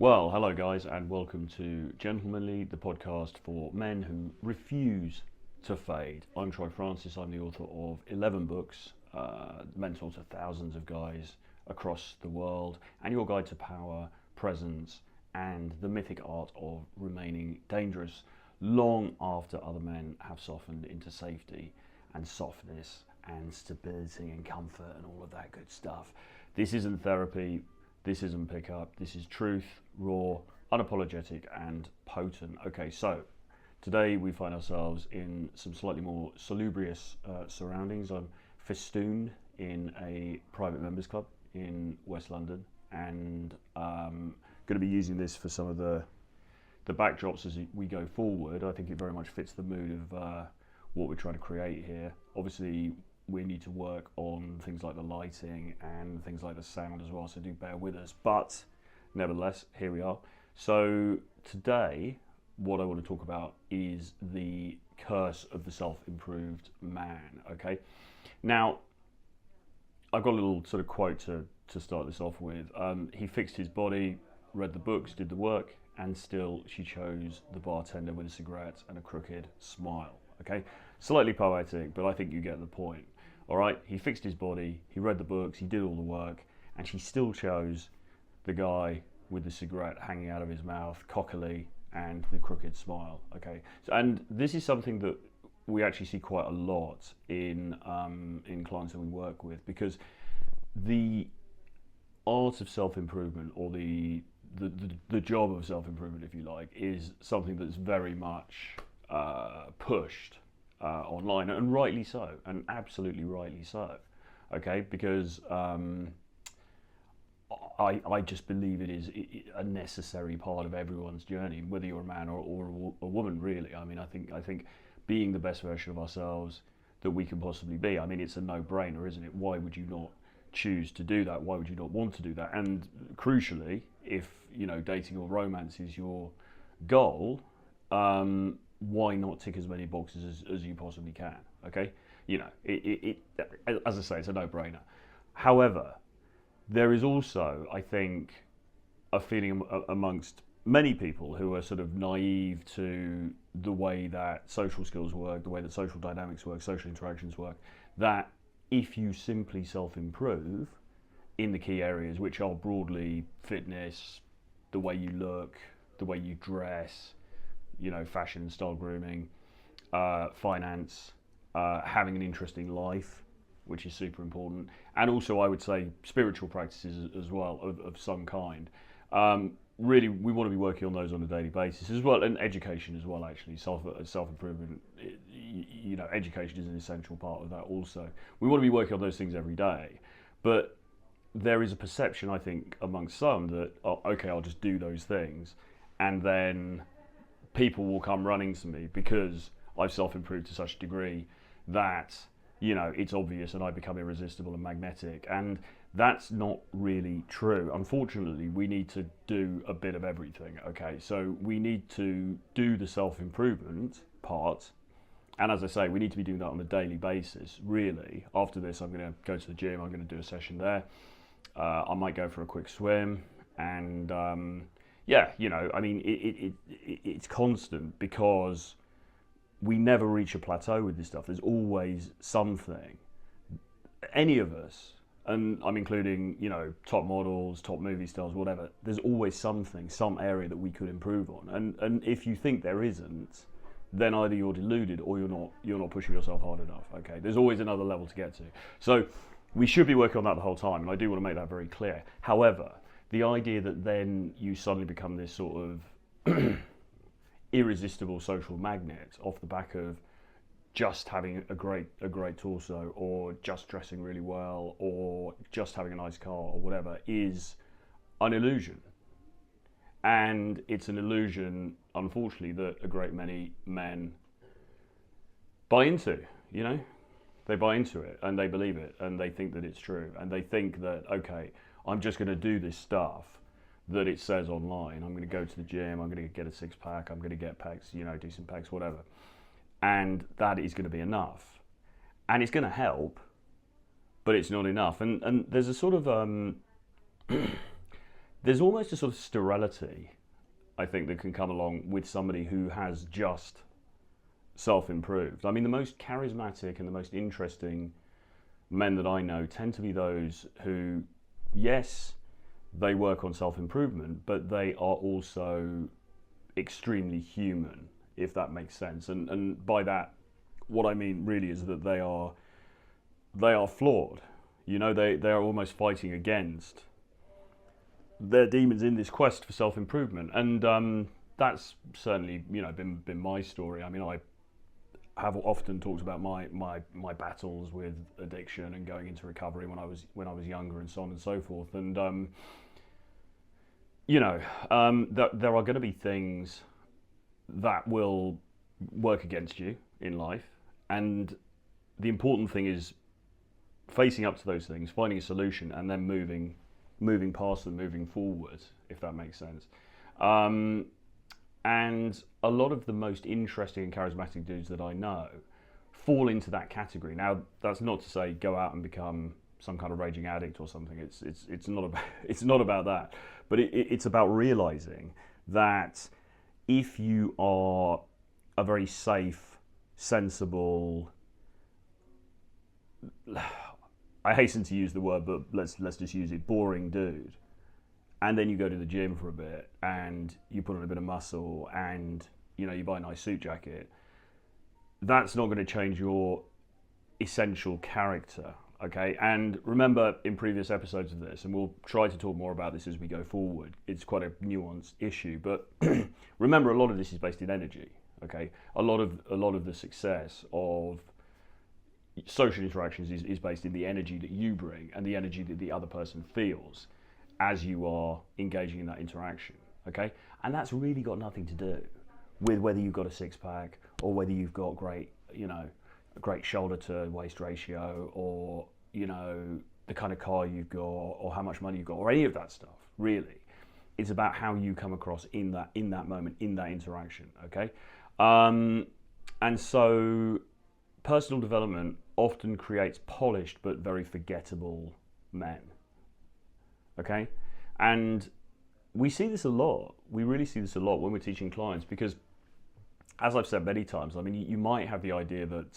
Well, hello guys, and welcome to Gentlemanly, the podcast for men who refuse to fade. I'm Troy Francis. I'm the author of 11 books, mentor to thousands of guys across the world, and your guide to power, presence, and the mythic art of remaining dangerous long after other men have softened into safety and softness and stability and comfort and all of that good stuff. This isn't therapy. This isn't pickup, this is truth, raw, unapologetic, and potent. Okay, so today we find ourselves in some slightly more salubrious surroundings. I'm festooned in a private members club in West London, and going to be using this for some of the backdrops as we go forward. I think it very much fits the mood of what we're trying to create here. Obviously, we need to work on things like the lighting and things like the sound as well, so do bear with us. But nevertheless, here we are. So today, what I want to talk about is the curse of the self-improved man, okay? Now, I've got a little sort of quote to start this off with. He fixed his body, read the books, did the work, and still she chose the bartender with a cigarette and a crooked smile, okay? Slightly poetic, but I think you get the point. All right, he fixed his body, he read the books, he did all the work, and she still chose the guy with the cigarette hanging out of his mouth, cockily, and the crooked smile, okay? So, and this is something that we actually see quite a lot in clients that we work with, because the art of self-improvement, or the job of self-improvement, if you like, is something that's very much pushed online, and rightly so, and absolutely rightly so, okay, because I just believe it is a necessary part of everyone's journey, whether you're a man or a woman, really. I mean, I think being the best version of ourselves that we can possibly be, I mean, it's a no-brainer, isn't it? Why would you not choose to do that? Why would you not want to do that? And crucially, if, you know, dating or romance is your goal, why not tick as many boxes as you possibly can, okay? You know, as I say, it's a no-brainer. However, there is also, I think, a feeling amongst many people who are sort of naive to the way that social skills work, the way that social dynamics work, social interactions work, that if you simply self-improve in the key areas, which are broadly fitness, the way you look, the way you dress, you know, fashion, style, grooming, finance, having an interesting life, which is super important, and also I would say spiritual practices as well of some kind. Really, we want to be working on those on a daily basis as well, and education as well. Actually, self-improvement, you know, education is an essential part of that. Also, we want to be working on those things every day, but there is a perception, I think, amongst some that, oh, okay, I'll just do those things, and then people will come running to me because I've self-improved to such a degree that, you know, it's obvious and I become irresistible and magnetic. And that's not really true. Unfortunately, we need to do a bit of everything, okay? So we need to do the self-improvement part. And as I say, we need to be doing that on a daily basis, really. After this, I'm going to go to the gym. I'm going to do a session there. I might go for a quick swim, and yeah, you know, I mean, it's constant, because we never reach a plateau with this stuff. There's always something. Any of us, and I'm including, you know, top models, top movie stars, whatever, there's always something, some area that we could improve on. And if you think there isn't, then either you're deluded or you're not pushing yourself hard enough, okay? There's always another level to get to. So we should be working on that the whole time, and I do want to make that very clear. However, the idea that then you suddenly become this sort of irresistible social magnet off the back of just having a great torso, or just dressing really well, or just having a nice car, or whatever, is an illusion. And it's an illusion, unfortunately, that a great many men buy into, you know? They buy into it, and they believe it, and they think that it's true, and they think that, okay, I'm just going to do this stuff that it says online. I'm going to go to the gym, I'm going to get a six-pack, I'm going to get pecs, you know, decent pecs, whatever. And that is going to be enough. And it's going to help, but it's not enough. And there's a sort of there's almost a sort of sterility, I think, that can come along with somebody who has just self-improved. I mean, the most charismatic and the most interesting men that I know tend to be those who, yes, they work on self-improvement, but they are also extremely human, if that makes sense. And by that, what I mean really is that they are flawed. You know, they are almost fighting against their demons in this quest for self-improvement. And that's certainly, you know, been my story. I mean, I have often talked about my battles with addiction and going into recovery when I was younger, and so on and so forth. And you know, there are going to be things that will work against you in life, and the important thing is facing up to those things, finding a solution, and then moving past them, moving forward, if that makes sense. And a lot of the most interesting and charismatic dudes that I know fall into that category. Now, that's not to say go out and become some kind of raging addict or something. It's not about that. But it's about realizing that if you are a very safe, sensible, I hasten to use the word, but let's just use it, boring dude, and then you go to the gym for a bit and you put on a bit of muscle and, you know, you buy a nice suit jacket, that's not going to change your essential character, okay? And remember, in previous episodes of this, and we'll try to talk more about this as we go forward, it's quite a nuanced issue, but remember, a lot of this is based in energy, okay? A lot of the success of social interactions is based in the energy that you bring and the energy that the other person feels as you are engaging in that interaction, okay? And that's really got nothing to do with whether you've got a six-pack or whether you've got great, you know, a great shoulder to waist ratio, or, you know, the kind of car you've got or how much money you've got or any of that stuff, really. It's about how you come across in that moment, in that interaction, okay? And so personal development often creates polished but very forgettable men. Okay, and we see this a lot. We really see this a lot when we're teaching clients, because, as I've said many times, I mean, you might have the idea that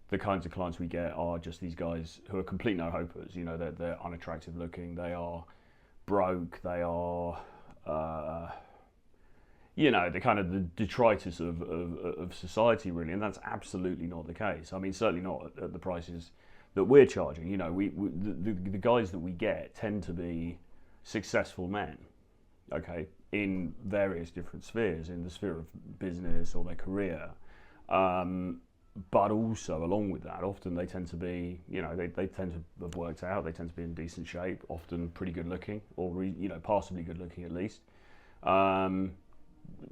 the kinds of clients we get are just these guys who are complete no-hopers. You know, they're unattractive looking, they are broke, they are, you know, the kind of the detritus of society, really, and that's absolutely not the case. I mean, certainly not at the prices that we're charging. You know, the guys that we get tend to be successful men, okay, in various different spheres, in the sphere of business or their career, but also along with that, often they tend to be, you know, they tend to have worked out, they tend to be in decent shape, often pretty good looking, or you know, passably good looking at least.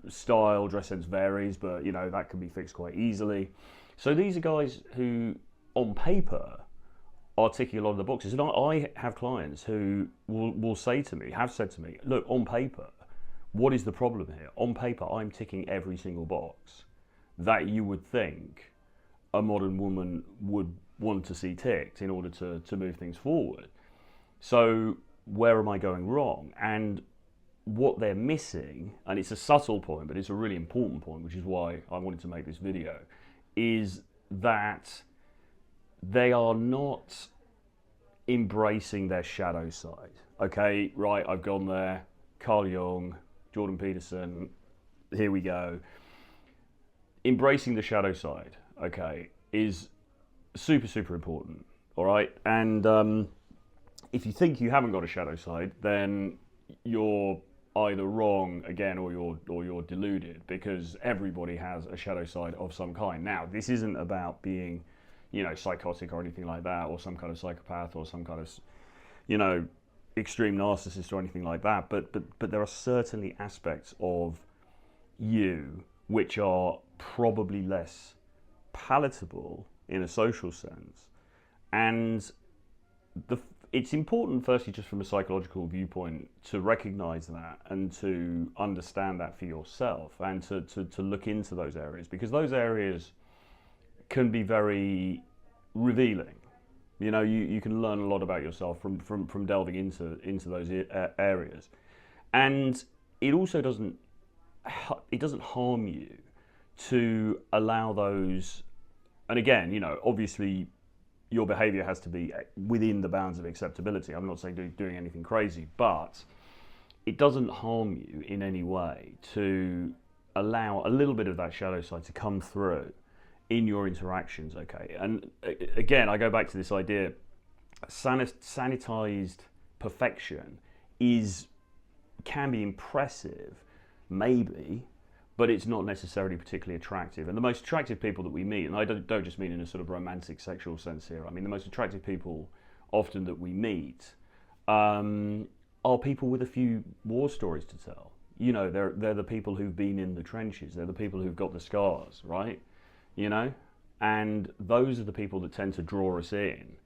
Style, dress sense varies, but you know, that can be fixed quite easily. So these are guys who, on paper, are ticking a lot of the boxes. And I have clients who will say to me, have said to me, look, on paper, what is the problem here? On paper, I'm ticking every single box that you would think a modern woman would want to see ticked in order to move things forward. So where am I going wrong? And what they're missing, and it's a subtle point, but it's a really important point, which is why I wanted to make this video, is that they are not embracing their shadow side. Okay, right, I've gone there. Carl Jung, Jordan Peterson, here we go. Embracing the shadow side, okay, is super, super important, all right? And if you think you haven't got a shadow side, then you're either wrong again, or you're deluded, because everybody has a shadow side of some kind. Now, this isn't about being, you know, psychotic or anything like that, or some kind of psychopath, or some kind of, you know, extreme narcissist or anything like that. But there are certainly aspects of you which are probably less palatable in a social sense, and it's important, firstly, just from a psychological viewpoint, to recognize that and to understand that for yourself, and to look into those areas, because those areas can be very revealing, You can learn a lot about yourself from delving into those areas, and it also doesn't harm you to allow those. And again, obviously, your behaviour has to be within the bounds of acceptability. I'm not saying doing anything crazy, but it doesn't harm you in any way to allow a little bit of that shadow side to come through in your interactions, okay? And again, I go back to this idea, sanitized perfection can be impressive, maybe, but it's not necessarily particularly attractive. And the most attractive people that we meet, and I don't just mean in a sort of romantic sexual sense here, I mean the most attractive people often that we meet are people with a few war stories to tell. They're the people who've been in the trenches, they're the people who've got the scars, right? And those are the people that tend to draw us in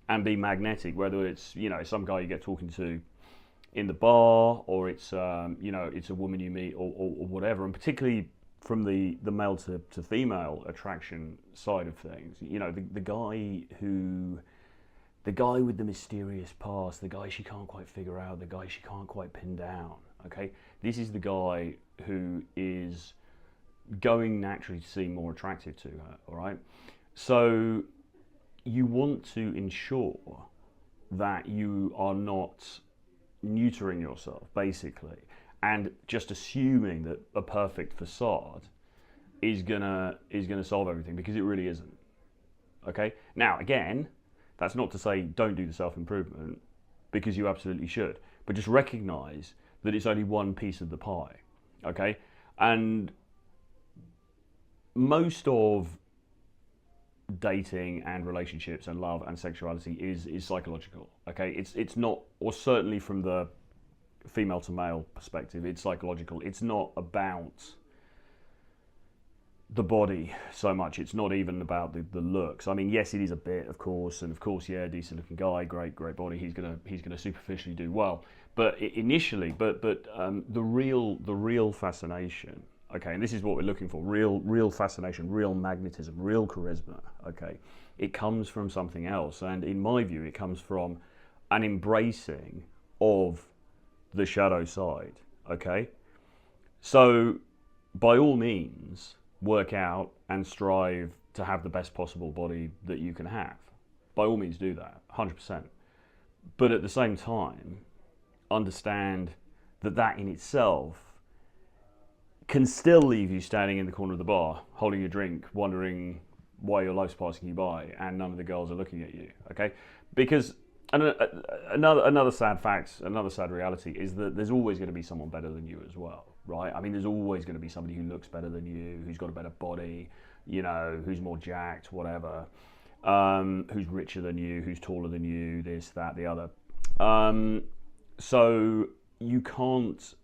and be magnetic, whether it's, some guy you get talking to in the bar, or it's it's a woman you meet, or whatever. And particularly from the male to female attraction side of things, the guy with the mysterious past, the guy she can't quite figure out, the guy she can't quite pin down, okay? This is the guy who is going naturally to seem more attractive to her, all right? So you want to ensure that you are not neutering yourself, basically, and just assuming that a perfect facade is gonna solve everything, because it really isn't. Okay? Now, again, that's not to say don't do the self-improvement, because you absolutely should, but just recognize that it's only one piece of the pie. Okay? And most of dating and relationships and love and sexuality is psychological. Okay, it's not, or certainly from the female to male perspective, it's psychological. It's not about the body so much. It's not even about the looks. I mean, yes, it is a bit, of course, and of course, yeah, decent looking guy, great body. He's gonna superficially do well, but initially, the real fascination. Okay, and this is what we're looking for: real fascination, real magnetism, real charisma. Okay, it comes from something else, and in my view, it comes from an embracing of the shadow side. Okay, so by all means, work out and strive to have the best possible body that you can have. By all means, do that, 100%. But at the same time, understand that in itself can still leave you standing in the corner of the bar, holding your drink, wondering why your life's passing you by and none of the girls are looking at you, okay? Because another sad fact, another sad reality is that there's always going to be someone better than you as well, right? I mean, there's always going to be somebody who looks better than you, who's got a better body, who's more jacked, whatever, who's richer than you, who's taller than you, this, that, the other. So you can't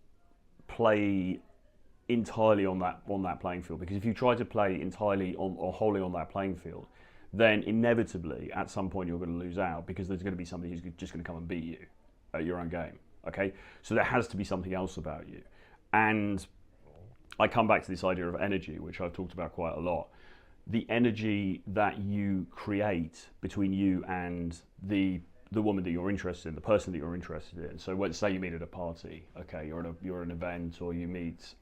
play entirely on that playing field, because if you try to play entirely on or wholly on that playing field, then inevitably at some point you're going to lose out, because there's going to be somebody who's just going to come and beat you at your own game. Okay, so there has to be something else about you. And I come back to this idea of energy, which I've talked about quite a lot. The energy that you create between you and the woman that you're interested in, the person that you're interested in. So let's say you meet at a party, okay, you're at an event, or you meet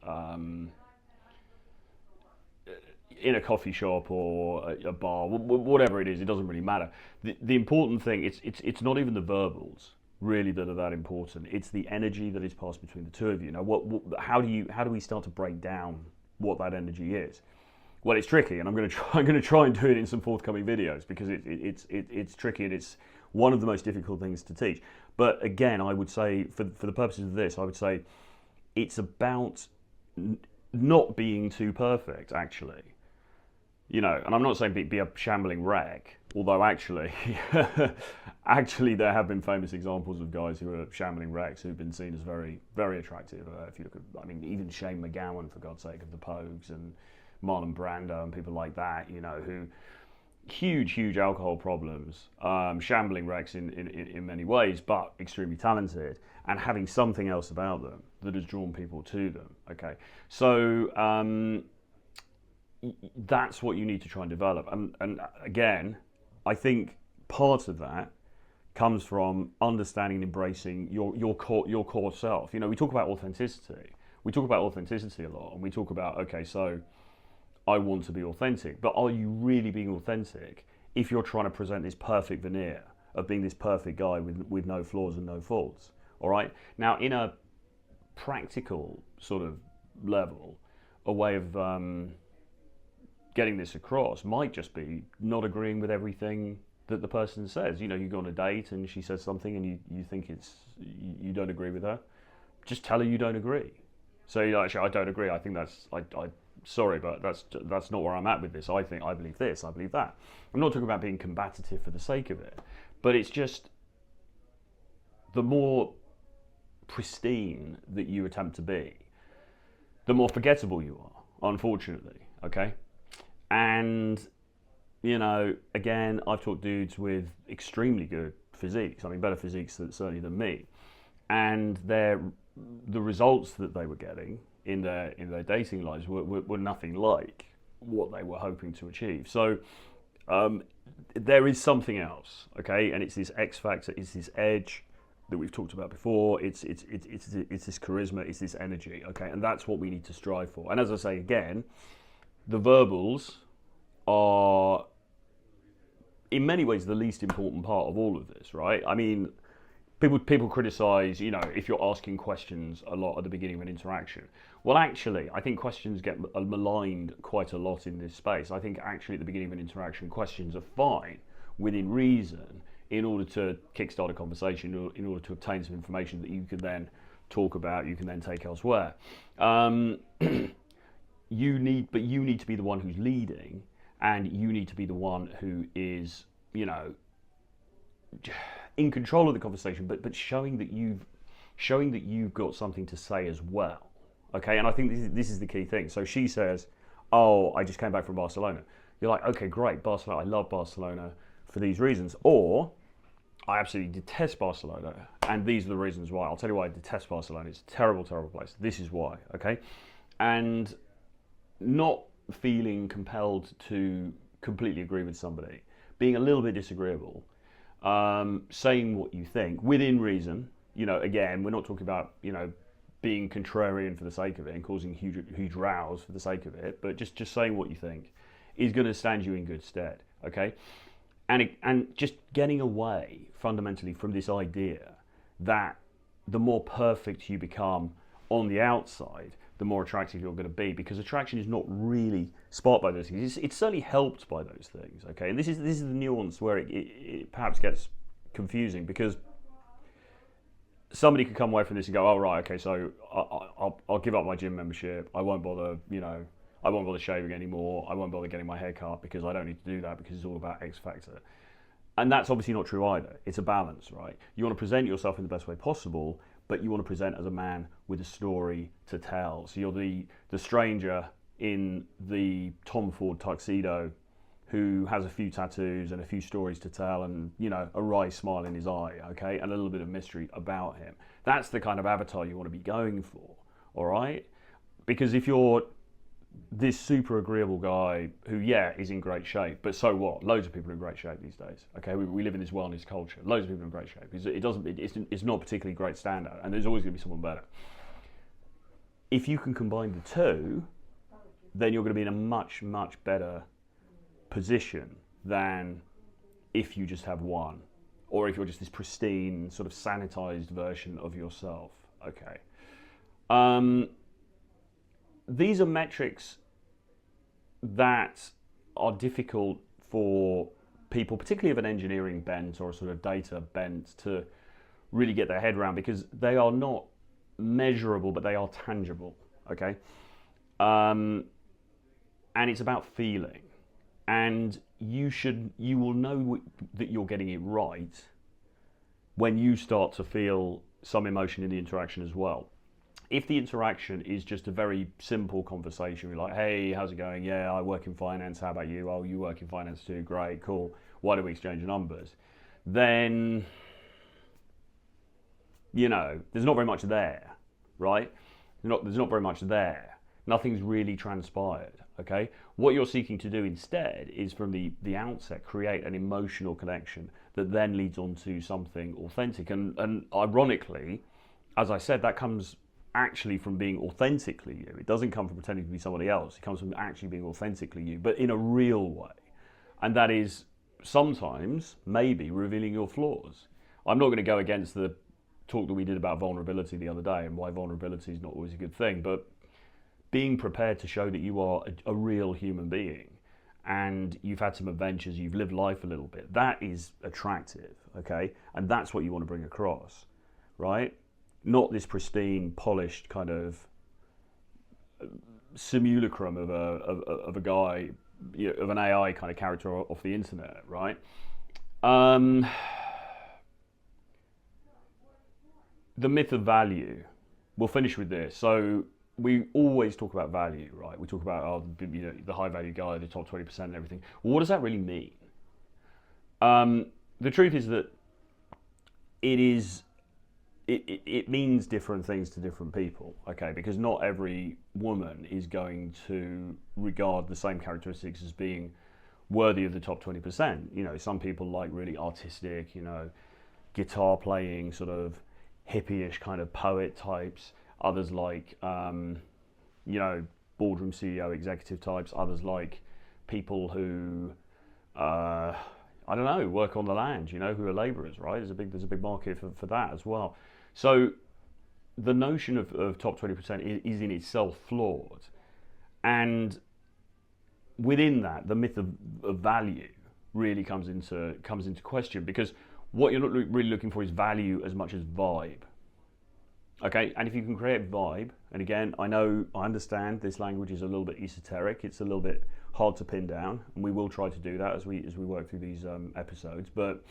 in a coffee shop or a bar, whatever it is, it doesn't really matter. The important thing, it's not even the verbals really that are that important. It's the energy that is passed between the two of you. Now, how do we start to break down what that energy is? Well, it's tricky, and I'm going to try and do it in some forthcoming videos, because it's tricky, and it's one of the most difficult things to teach. But again, I would say, for the purposes of this, I would say it's about not being too perfect, actually. And I'm not saying be a shambling wreck, although actually there have been famous examples of guys who are shambling wrecks who've been seen as very, very attractive. If you look at, even Shane McGowan, for God's sake, of the Pogues, and Marlon Brando and people like that, who huge alcohol problems, shambling wrecks in many ways, but extremely talented, and having something else about them that has drawn people to them. Okay, so that's what you need to try and develop. And again, I think part of that comes from understanding and embracing your core self. You know, we talk about authenticity. We talk about authenticity a lot, and we talk about, okay, so I want to be authentic, but are you really being authentic if you're trying to present this perfect veneer of being this perfect guy with no flaws and no faults? All right. Now, in a practical sort of level, a way of getting this across might just be not agreeing with everything that the person says. You know, you go on a date and she says something and you think you don't agree with her. Just tell her you don't agree. So, you know, actually, I don't agree. I think sorry, but that's not where I'm at with this. I believe this, I believe that. I'm not talking about being combative for the sake of it, but it's just the more pristine that you attempt to be, the more forgettable you are, unfortunately, okay? And, you know, again, I've talked to dudes with extremely good physiques, I mean, better physiques certainly than me, and the results that they were getting in their dating lives were nothing like what they were hoping to achieve. So there is something else, okay? And it's this X factor, it's this edge that we've talked about before. It's this charisma, it's this energy, okay? And that's what we need to strive for. And as I say again, the verbals are in many ways the least important part of all of this, right? I mean, people criticize, you know, if you're asking questions a lot at the beginning of an interaction. Well, actually, I think questions get maligned quite a lot in this space. I think actually at the beginning of an interaction, questions are fine within reason in order to kickstart a conversation, in order to obtain some information that you can then talk about, you can then take elsewhere. You need to be the one who's leading, and you need to be the one who is, you know, in control of the conversation, but showing that you've got something to say as well. Okay, and I think this is the key thing. So she says, "Oh, I just came back from Barcelona." You're like, "Okay, great, Barcelona. I love Barcelona for these reasons," or "I absolutely detest Barcelona, and these are the reasons why." I'll tell you why I detest Barcelona. It's a terrible, terrible place. This is why. Okay, and not feeling compelled to completely agree with somebody, being a little bit disagreeable. Saying what you think within reason. You know, again, we're not talking about, you know, being contrarian for the sake of it and causing huge rows for the sake of it, but just saying what you think is going to stand you in good stead, okay? And just getting away fundamentally from this idea that the more perfect you become on the outside, the more attractive you're going to be, because attraction is not really sparked by those things. It's certainly helped by those things, okay? And this is the nuance where it perhaps gets confusing, because somebody could come away from this and go, "Oh, right, okay, so I'll give up my gym membership. I won't bother, you know, I won't bother shaving anymore. I won't bother getting my hair cut because I don't need to do that because it's all about X factor." And that's obviously not true either. It's a balance, right? You want to present yourself in the best way possible, but you want to present as a man with a story to tell. So you're the stranger in the Tom Ford tuxedo who has a few tattoos and a few stories to tell and, you know, a wry smile in his eye, okay, and a little bit of mystery about him. That's the kind of avatar you want to be going for, all right? Because if you're this super agreeable guy who, yeah, is in great shape, but so what? Loads of people are in great shape these days, okay? We live in this wellness culture. Loads of people are in great shape. It's not a particularly great standout, and there's always going to be someone better. If you can combine the two, then you're going to be in a much, much better position than if you just have one, or if you're just this pristine, sort of sanitized version of yourself, okay? These are metrics that are difficult for people, particularly of an engineering bent or a sort of data bent, to really get their head around, because they are not measurable, but they are tangible, okay? And it's about feeling. And you will know that you're getting it right when you start to feel some emotion in the interaction as well. If the interaction is just a very simple conversation, you're like, "Hey, how's it going? Yeah, I work in finance. How about you? Oh, you work in finance too. Great, cool. Why don't we exchange numbers?" Then, you know, there's not very much there, right? There's not very much there. Nothing's really transpired, okay? What you're seeking to do instead is, from the outset, create an emotional connection that then leads on to something authentic. And ironically, as I said, that comes actually from being authentically you. It doesn't come from pretending to be somebody else. It comes from actually being authentically you, but in a real way. And that is sometimes maybe revealing your flaws. I'm not going to go against the talk that we did about vulnerability the other day and why vulnerability is not always a good thing, but being prepared to show that you are a real human being and you've had some adventures, you've lived life a little bit, that is attractive, okay? And that's what you want to bring across, right? Not this pristine, polished kind of simulacrum of a guy, you know, of an AI kind of character off the internet, right? The myth of value. We'll finish with this. So we always talk about value, right? We talk about the high value guy, the top 20% and everything. Well, what does that really mean? The truth is that it means different things to different people, okay? Because not every woman is going to regard the same characteristics as being worthy of the top 20%. You know, some people like really artistic, you know, guitar playing, sort of hippie-ish kind of poet types. Others like, you know, boardroom CEO executive types. Others like people who, I don't know, work on the land, you know, who are labourers, right? There's a big market for that as well. So the notion of top 20% is in itself flawed. And within that, the myth of value really comes into question, because what you're not really looking for is value as much as vibe. Okay, and if you can create vibe, and again, I understand this language is a little bit esoteric, it's a little bit hard to pin down, and we will try to do that as we work through these episodes. But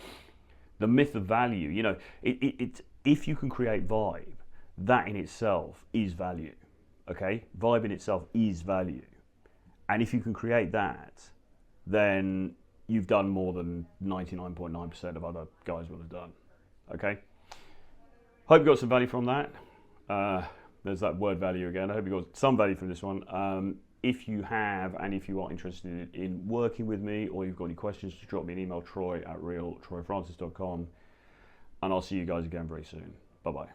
the myth of value, you know, if you can create vibe, that in itself is value. Okay, vibe in itself is value, and if you can create that, then you've done more than 99.9% of other guys will have done. Okay. Hope you got some value from that. There's that word value again. I hope you got some value from this one. If you have, and if you are interested in working with me, or you've got any questions, just drop me an email, troy@realtroyfrancis.com, and I'll see you guys again very soon. Bye-bye.